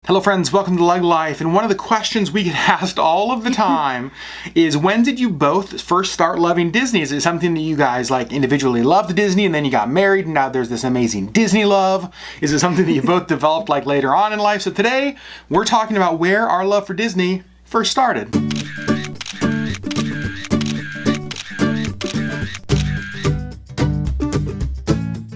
Hello friends, welcome to LeggLife, and one of the questions we get asked all of the time is when did you both first start loving Disney? Is it something that you guys like individually loved Disney and then you got married and now there's this amazing Disney love? Is it something that you both developed like later on in life? So today we're talking about where our love for Disney first started.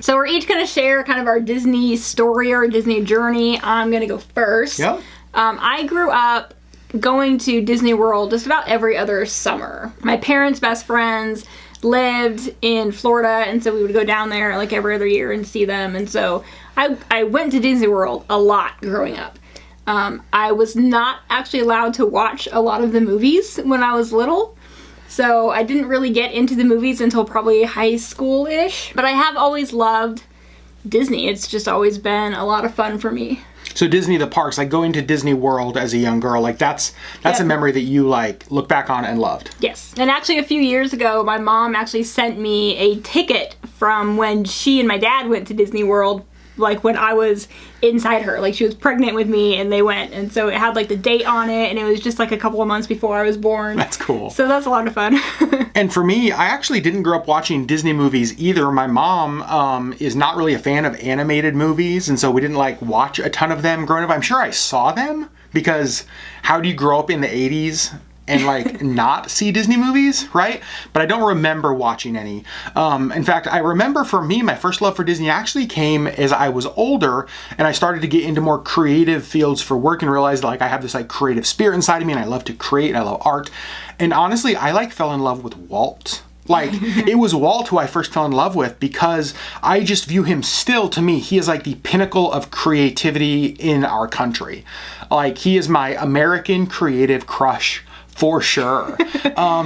So we're each going to share kind of our Disney story or Disney journey. I'm going to go first. Yep. I grew up going to Disney World just about every other summer. My parents' best friends lived in Florida, and so we would go down there like every other year and see them. And so I went to Disney World a lot growing up. I was not actually allowed to watch a lot of the movies when I was little. So I didn't really get into the movies until probably high school-ish. But I have always loved Disney. It's just always been a lot of fun for me. So Disney, the parks, like going to Disney World as a young girl, like that's a memory that you like look back on and loved. Yes. And actually a few years ago, my mom actually sent me a ticket from when she and my dad went to Disney World, like when I was inside her. Like she was pregnant with me and they went. And so it had like the date on it and it was just like a couple of months before I was born. That's cool. So that's a lot of fun. And for me, I actually didn't grow up watching Disney movies either. My mom is not really a fan of animated movies, and so we didn't like watch a ton of them growing up. I'm sure I saw them because how do you grow up in the 80s and like not see Disney movies, right? But I don't remember watching any. In fact, I remember for me, my first love for Disney actually came as I was older and I started to get into more creative fields for work and realized like I have this like creative spirit inside of me and I love to create and I love art. And honestly, I like fell in love with Walt. Like, it was Walt who I first fell in love with because I just view him still, to me, he is like the pinnacle of creativity in our country. Like, he is my American creative crush for sure.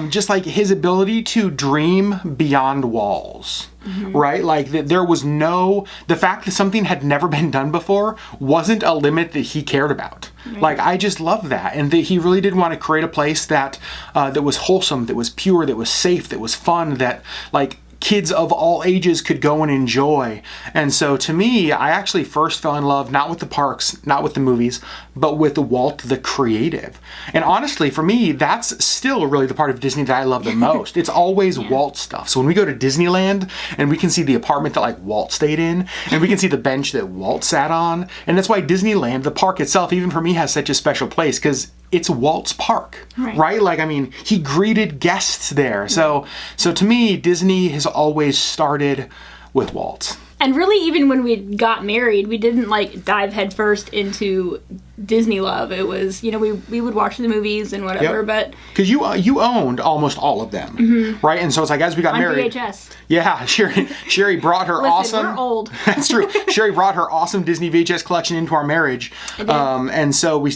Just like his ability to dream beyond walls, right? Like there was the fact that something had never been done before wasn't a limit that he cared about. Right. Like I just love that. And that he really did want to create a place that was wholesome, that was pure, that was safe, that was fun, that like kids of all ages could go and enjoy. And so to me, I actually first fell in love, not with the parks, not with the movies, but with Walt the creative. And honestly, for me, that's still really the part of Disney that I love the most. It's always Walt stuff. So when we go to Disneyland and we can see the apartment that like Walt stayed in, and we can see the bench that Walt sat on. And that's why Disneyland, the park itself, even for me, has such a special place because it's Walt's park, right? Like, I mean, he greeted guests there. So to me, Disney has always started with Walt. And really, even when we got married, we didn't like dive headfirst into Disney love. It was, you know, we would watch the movies and whatever, but because you owned almost all of them, right? And so it's like as we got married, VHS. Yeah, Sherri brought her awesome. We're old. That's true. Sherri brought her awesome Disney VHS collection into our marriage, and so we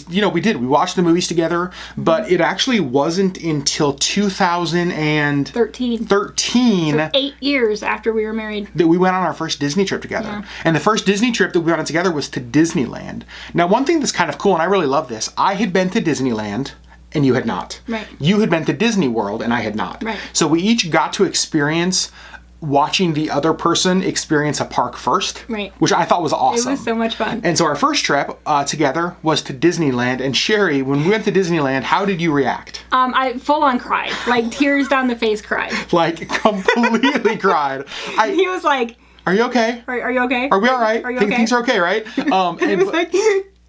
watched the movies together. But it actually wasn't until 2013, so 8 years after we were married, that we went on our first Disney trip together. Yeah. And the first Disney trip that we went on together was to Disneyland. Now, one thing that's kind of cool, and I really love this, I had been to Disneyland and you had not. Right. You had been to Disney World and I had not. Right. So we each got to experience watching the other person experience a park first, right, which I thought was awesome. It was so much fun. And so our first trip together was to Disneyland. And Sherri, when we went to Disneyland, how did you react? I full on cried, like tears down the face cried. Like completely cried. He was like, "Are you okay? Are you okay? Are we all right? Are you okay? Things are okay, right?" And I was like,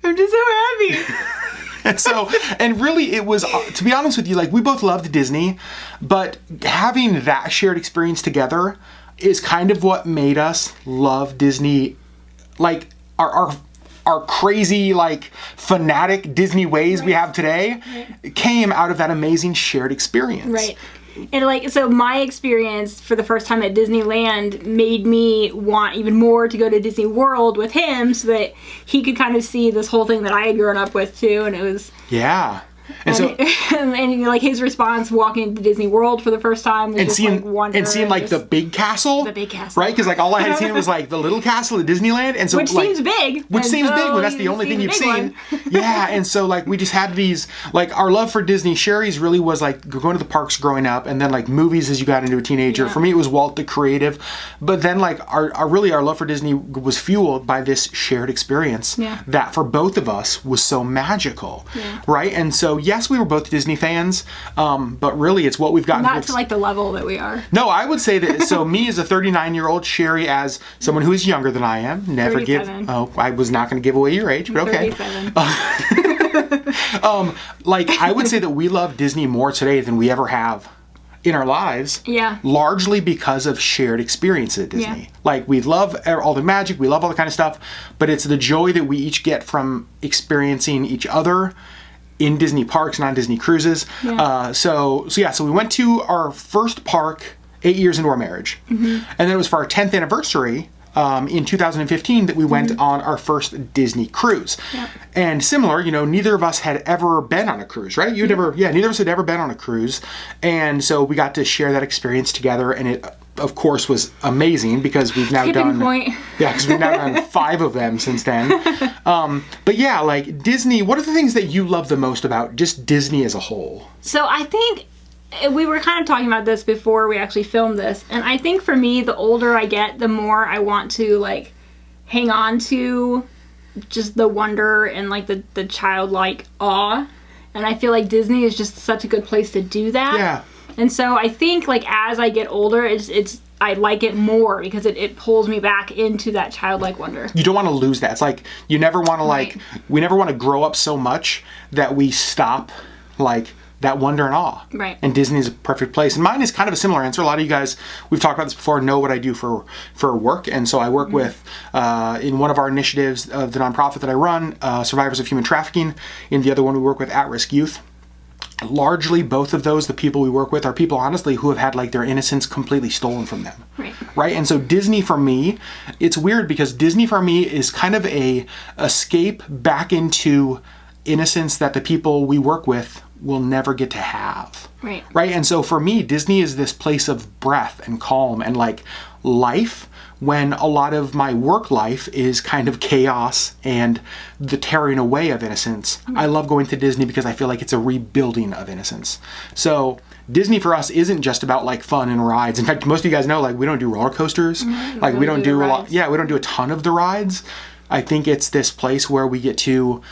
I'm just so happy. And really it was, to be honest with you, like we both loved Disney, but having that shared experience together is kind of what made us love Disney, like our crazy, like fanatic Disney ways we have today came out of that amazing shared experience. Right. And like, so my experience for the first time at Disneyland made me want even more to go to Disney World with him so that he could kind of see this whole thing that I had grown up with too. And it was, And so, and like his response walking into Disney World for the first time was and just seeing like wonder. and seeing like the big castle, right? Because like all I had seen was like the little castle at Disneyland, and so which like, seems big. Which seems big when that's the only thing you've seen. Yeah, and so like we just had these like our love for Disney. Sherri's really was like going to the parks growing up, and then like movies as you got into a teenager. For me, it was Walt the Creative, but then like our love for Disney was fueled by this shared experience that for both of us was so magical, right? And so yes, we were both Disney fans, but really it's what we've gotten. Not to like the level that we are. No, I would say that. So me as a 39-year-old, Sherri as someone who is younger than I am. Never 37. I was not going to give away your age, but okay. 37. Like I would say that we love Disney more today than we ever have in our lives. Yeah. Largely because of shared experience at Disney. Like we love all the magic, we love all the kind of stuff, but it's the joy that we each get from experiencing each other in Disney parks and on Disney cruises. So we went to our first park 8 years into our marriage. And then it was for our 10th anniversary in 2015 that we went on our first Disney cruise. And similar, neither of us had ever been on a cruise, right? Neither of us had ever been on a cruise. And so we got to share that experience together, and it of course was amazing because we've now done because we've now done 5 of them since then. But yeah, like Disney, what are the things that you love the most about just Disney as a whole? So I think we were kind of talking about this before we actually filmed this, and I think for me, the older I get, the more I want to like hang on to just the wonder and like the childlike awe, and I feel like Disney is just such a good place to do that. Yeah. And so I think like as I get older, I like it more because it pulls me back into that childlike wonder. You don't want to lose that. It's like you never want to we never want to grow up so much that we stop like that wonder and awe. Right. And Disney's a perfect place. And mine is kind of a similar answer. A lot of you guys, we've talked about this before, know what I do for work. And so I work with, in one of our initiatives of the nonprofit that I run, Survivors of Human Trafficking. In the other one, we work with at-risk youth. Largely, both of those, the people we work with, are people, honestly, who have had like their innocence completely stolen from them. Right? And so Disney for me, it's weird because Disney for me is kind of a escape back into innocence that the people we work with will never get to have. Right? And so for me, Disney is this place of breath and calm and like life, when a lot of my work life is kind of chaos and the tearing away of innocence. I love going to Disney because I feel like it's a rebuilding of innocence. So Disney for us isn't just about like fun and rides. In fact, most of you guys know like we don't do roller coasters. Like we don't do a lot. Yeah, we don't do a ton of the rides. I think it's this place where we get to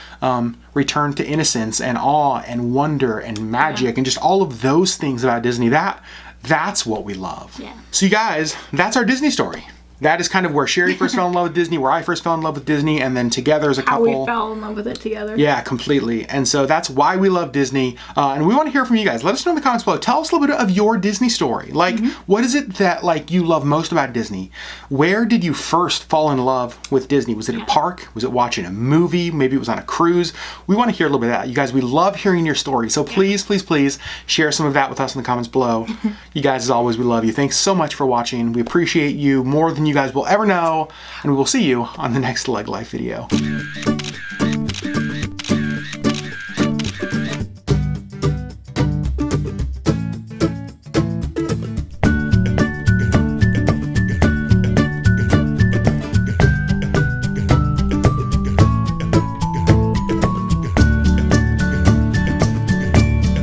return to innocence and awe and wonder and magic and just all of those things about Disney. That's what we love. So you guys, that's our Disney story. That is kind of where Sherri first fell in love with Disney, where I first fell in love with Disney, and then together as a couple. How we fell in love with it together. Yeah, completely. And so that's why we love Disney. And we want to hear from you guys. Let us know in the comments below. Tell us a little bit of your Disney story. Like, what is it that like you love most about Disney? Where did you first fall in love with Disney? Was it at a park? Was it watching a movie? Maybe it was on a cruise? We want to hear a little bit of that. You guys, we love hearing your story. So please, please, please share some of that with us in the comments below. You guys, as always, we love you. Thanks so much for watching. We appreciate you more than you guys will ever know. And we will see you on the next LeggLife video.